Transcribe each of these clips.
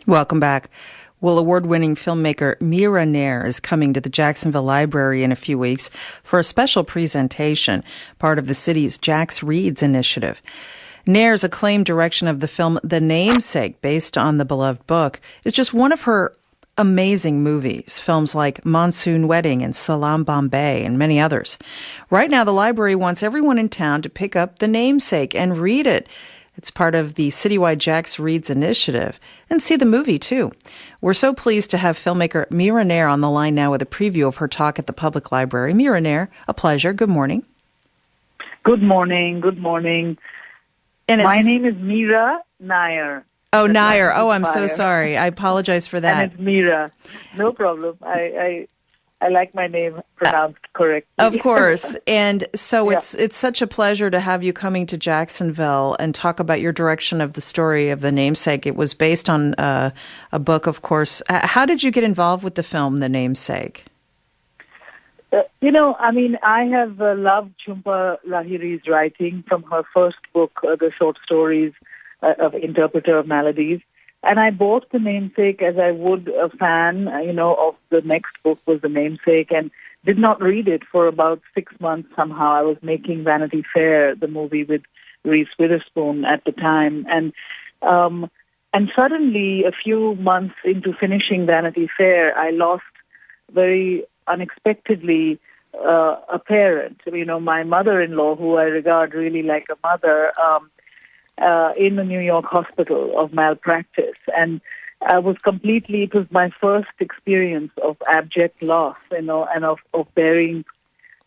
Welcome back. Well, award-winning filmmaker Mira Nair is coming to the Jacksonville Library in a few weeks for a special presentation, part of the city's Jax READS initiative. Nair's acclaimed direction of the film The Namesake, based on the beloved book, is just one of her amazing movies, films like Monsoon Wedding and Salam Bombay and many others. Right now, the library wants everyone in town to pick up The Namesake and read it. It's part of the citywide Jax READS initiative, and see the movie, too. We're so pleased to have filmmaker Mira Nair on the line now with a preview of her talk at the public library. Mira Nair, a pleasure. Good morning. Good morning. Good morning. And my name is Mira Nair. Oh, Nair. Oh, I'm so sorry. I apologize for that. And it's Mira. No problem. I like my name pronounced correctly. Of course. And so it's such a pleasure to have you coming to Jacksonville and talk about your direction of the story of The Namesake. It was based on a book, of course. How did you get involved with the film, The Namesake? I have loved Jhumpa Lahiri's writing from her first book, the short stories of Interpreter of Maladies. And I bought The Namesake as I would a fan, of the next book was The Namesake, and did not read it for about 6 months somehow. I was making Vanity Fair, the movie with Reese Witherspoon at the time. And suddenly, a few months into finishing Vanity Fair, I lost very unexpectedly a parent. My mother-in-law, who I regard really like a mother, in the New York hospital of malpractice. And it was my first experience of abject loss, and of bearing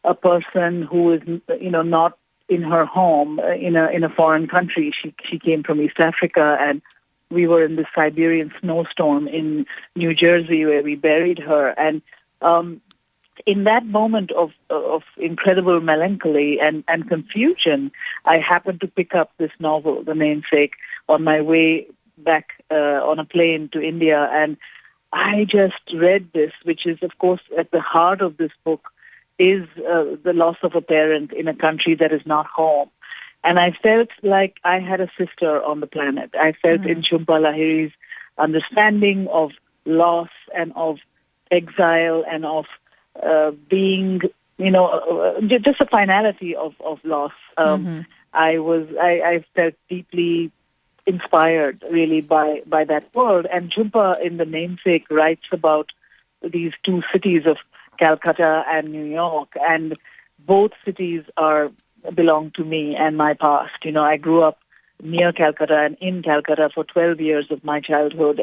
a person who is, not in her home, in a foreign country. She came from East Africa, and we were in the Siberian snowstorm in New Jersey where we buried her. And in that moment of incredible melancholy and confusion, I happened to pick up this novel, The Namesake, on my way back on a plane to India. And I just read this, which is, of course, at the heart of this book, is the loss of a parent in a country that is not home. And I felt like I had a sister on the planet. I felt in Jhumpa Lahiri's understanding of loss and of exile and of being, just the finality of loss. I felt deeply inspired, really, by that world. And Jhumpa in The Namesake writes about these two cities of Calcutta and New York, and both cities belong to me and my past. I grew up near Calcutta and in Calcutta for 12 years of my childhood,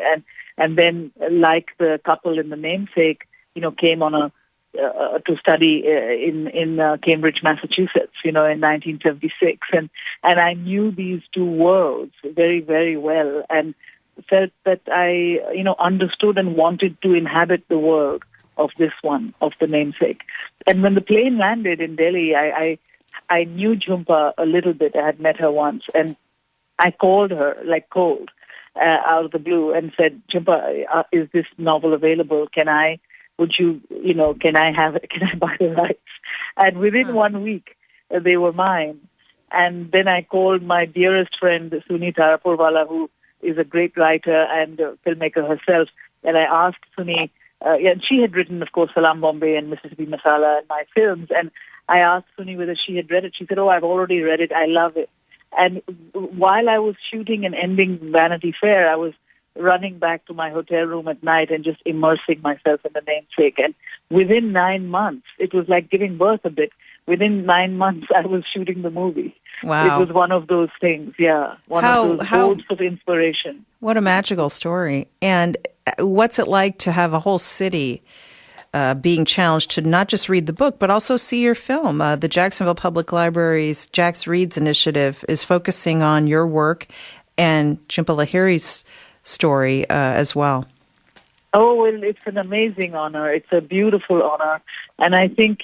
and then, like the couple in The Namesake, came on to study in Cambridge, Massachusetts, in 1976. And I knew these two worlds very, very well, and felt that I, understood and wanted to inhabit the world of this one, of The Namesake. And when the plane landed in Delhi, I knew Jhumpa a little bit. I had met her once, and I called her, like cold, out of the blue, and said, Jhumpa, is this novel available? Can I have it? Can I buy the rights? And within 1 week, they were mine. And then I called my dearest friend, Suni Tarapurwala, who is a great writer and filmmaker herself. And I asked Suni, and she had written, of course, Salam Bombay and Mississippi Masala and my films. And I asked Suni whether she had read it. She said, I've already read it. I love it. And while I was shooting and ending Vanity Fair, I was running back to my hotel room at night and just immersing myself in The Namesake. And within 9 months, it was like giving birth a bit. Within 9 months, I was shooting the movie. Wow. It was one of those things, one of those bolts of inspiration. What a magical story. And what's it like to have a whole city being challenged to not just read the book, but also see your film? The Jacksonville Public Library's Jax READS initiative is focusing on your work and Jhumpa Lahiri's story as well. Oh, well, it's an amazing honor. It's a beautiful honor. And I think,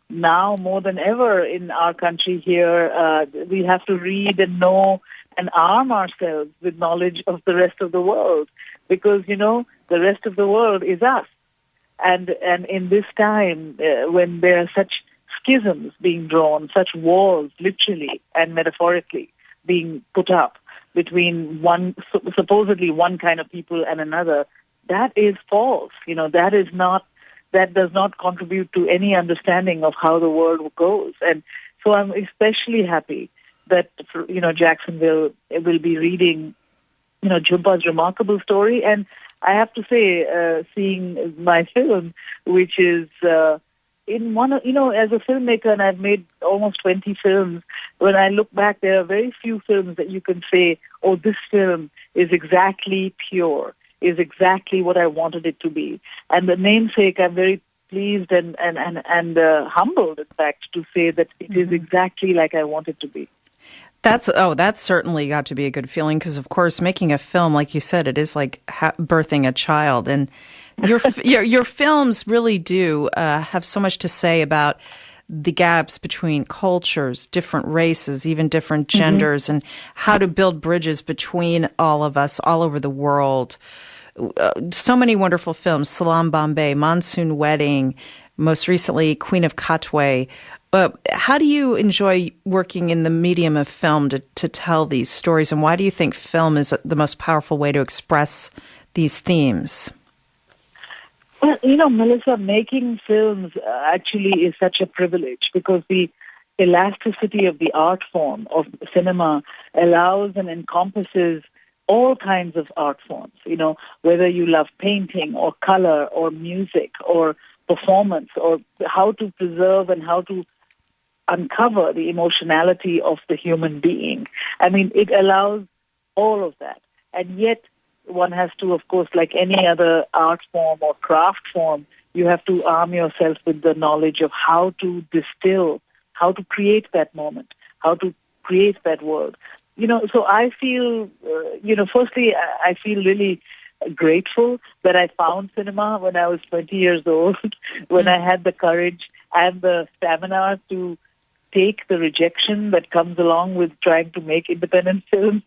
now more than ever in our country here, we have to read and know and arm ourselves with knowledge of the rest of the world, because, the rest of the world is us. And in this time, when there are such schisms being drawn, such walls, literally and metaphorically, being put up between supposedly one kind of people and another, that is false. That does not contribute to any understanding of how the world goes. And so I'm especially happy that, Jacksonville will be reading, Jhumpa's remarkable story. And I have to say, seeing my film, which is in one, as a filmmaker, and I've made almost 20 films, when I look back, there are very few films that you can say, oh, this film is exactly pure, is exactly what I wanted it to be. And the Namesake, I'm very pleased and humbled, in fact, to say that it is exactly like I want it to be. That's certainly got to be a good feeling because, of course, making a film, like you said, it is like birthing a child. And your films really do have so much to say about the gaps between cultures, different races, even different genders, and how to build bridges between all of us all over the world. So many wonderful films, Salam Bombay, Monsoon Wedding, most recently Queen of Katwe. How do you enjoy working in the medium of film to tell these stories, and why do you think film is the most powerful way to express these themes? Well, Melissa, making films actually is such a privilege because the elasticity of the art form of cinema allows and encompasses all kinds of art forms, whether you love painting or color or music or performance or how to preserve and how to uncover the emotionality of the human being. I mean, it allows all of that. And yet, one has to, of course, like any other art form or craft form, you have to arm yourself with the knowledge of how to distill, how to create that moment, how to create that world. So I feel, firstly, I feel really grateful that I found cinema when I was 20 years old, when I had the courage and the stamina to take the rejection that comes along with trying to make independent films.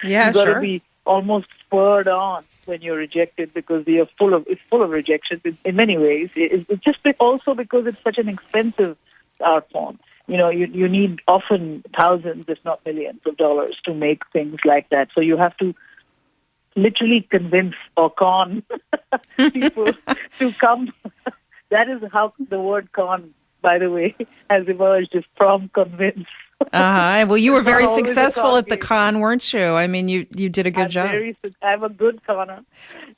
Yeah, You've got sure. to be almost spurred on when you're rejected because it's full of rejections in many ways. It's just also because it's such an expensive art form. You need often thousands, if not millions of dollars to make things like that. So you have to literally convince or con people to come. That is how the word con, by the way, has emerged, is from convince. Well, you were very successful at the con, weren't you? I mean, you did a good job. I'm a good conner.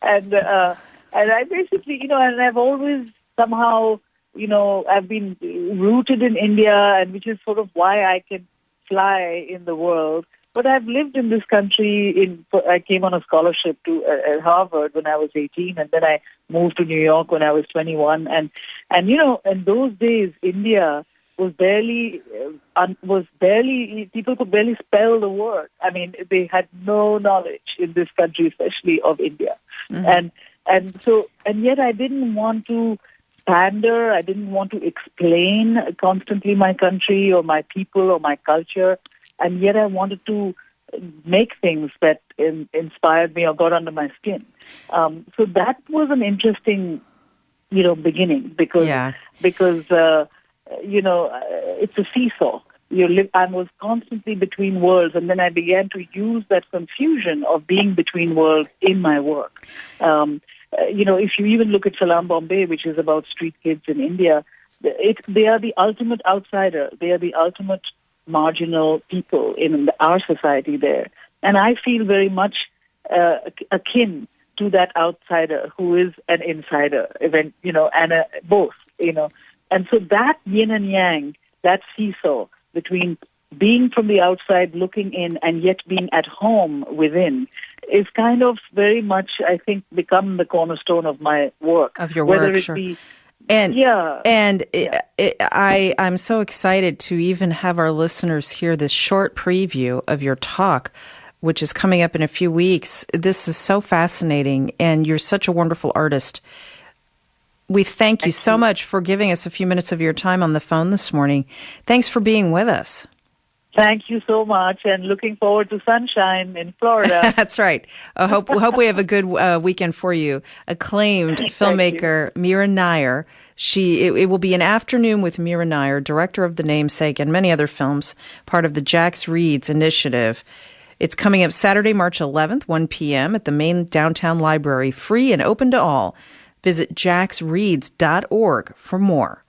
And I basically, and I've always somehow, I've been rooted in India, and which is sort of why I can fly in the world. But I've lived in this country. I came on a scholarship at Harvard when I was 18, and then I moved to New York when I was 21. And in those days, India was barely people could barely spell the word. I mean, they had no knowledge in this country, especially of India. And yet I didn't want to pander. I didn't want to explain constantly my country or my people or my culture. And yet I wanted to make things that inspired me or got under my skin. So that was an interesting, beginning because it's a seesaw. I was constantly between worlds, and then I began to use that confusion of being between worlds in my work. If you even look at Salam Bombay, which is about street kids in India, they are the ultimate outsider. They are the ultimate marginal people in our society there. And I feel very much akin to that outsider who is an insider, and both, And so that yin and yang, that seesaw between being from the outside looking in and yet being at home within is kind of very much, I think, become the cornerstone of my work. Of your work, sure. I'm so excited to even have our listeners hear this short preview of your talk, which is coming up in a few weeks. This is so fascinating, and you're such a wonderful artist. We thank you so much for giving us a few minutes of your time on the phone this morning. Thanks for being with us. Thank you so much, and looking forward to sunshine in Florida. That's right. I hope we have a good weekend for you. Acclaimed filmmaker Mira Nair. It will be an afternoon with Mira Nair, director of The Namesake and many other films, part of the Jax READS initiative. It's coming up Saturday, March 11th, 1 p.m. at the main downtown library, free and open to all. Visit jaxreads.org for more.